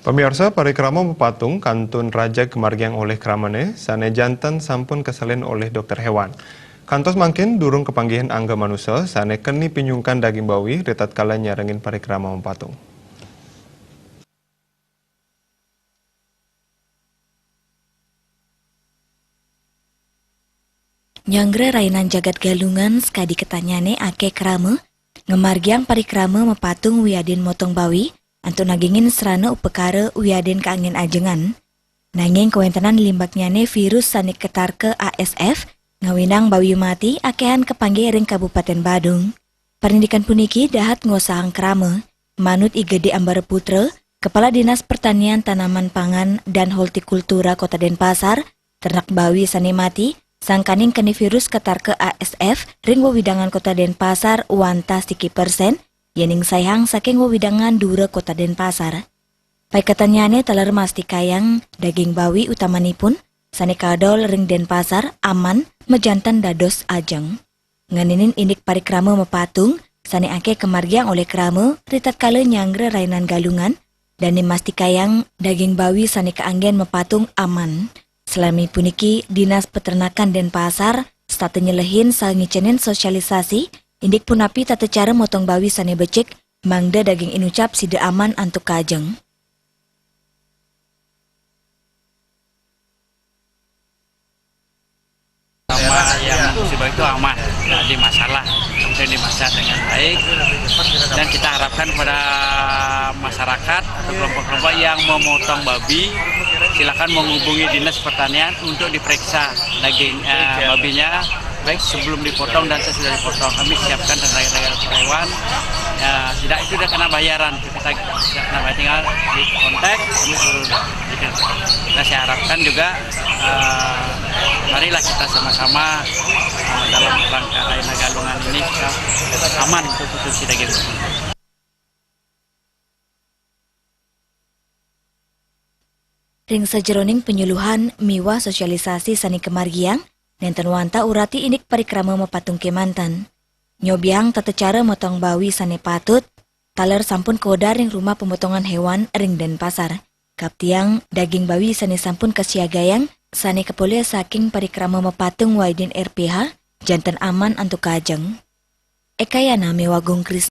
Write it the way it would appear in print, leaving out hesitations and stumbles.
Pemirsa parikrama mepatung kantun raja kemargiang oleh kramane sane jantan sampun kesalin oleh dokter hewan. Kantos mangkin durung kepanggihan angga manusia sane keni pinyungkan daging bawi retat kala nyarengin parikrama mepatung. Nyanggre rainan jagat galungan sekadi ketanyane ake krama, ngemargiang parikrama mepatung wiadin motong bawi, antu nagingin serana upekara wiadin keangin ajengan. Nanging kewentanan limbaknyane virus sanik ketar ke ASF, ngawinang bawi mati akehan kepanggih ring Kabupaten Badung. Perindikan puniki dahat ngosahang krama, manut Igede Ambara Putra, Kepala Dinas Pertanian Tanaman Pangan dan Hortikultura Kota Denpasar, ternak bawi sane mati, sangkaning keni virus ketar ke ASF ring wewidangan Kota Denpasar wanta siki persen, yening sayang saking wewidangan dura Kota Denpasar. Pai ketanyane teler mastikayang daging bawi utamanipun sane kadol ring Denpasar aman mejantan dados ajeng. Nganinin indik parikrama mepatung sane ake kemargiang oleh krama ritat kala nyanggre rainan galungan dan mastikayang daging bawi sane keanggen mepatung aman. Selami puniki, Dinas Peternakan Denpasar state nyelehin salngicenin sosialisasi, indik punapi tata cara motong bawi sane becek, mangda daging inucap sida aman antuk kajeng. Sama yang musibah itu aman, tidak ada masalah, kemudian dimasak dengan baik, dan kita harapkan pada masyarakat atau kelompok-kelompok yang memotong babi, silakan menghubungi Dinas Pertanian untuk diperiksa daging babinya, baik sebelum dipotong dan sesudah dipotong. Kami siapkan tenaga hewan, ya, tidak itu sudah kena bayaran, kita kena bayar, tinggal di kontak, kami suruh. Nah, saya harapkan juga marilah kita sama-sama dalam rangka Raina Galungan ini kita aman untuk konsumsi daging. Ring sajeroning penyuluhan miwa sosialisasi sani kemargiang, nenten wanta urati indik parikrama mepatung kemantan. Nyobiang tata cara motong bawi sane patut, taler sampun kodar ring rumah pemotongan hewan ring Denpasar. Kaptiang daging bawi sane sampun kesiagayang, sane kepoleh saking parikrama mepatung waidin RPH, jantan aman antuk kajeng. Ekayana mewagung Kris.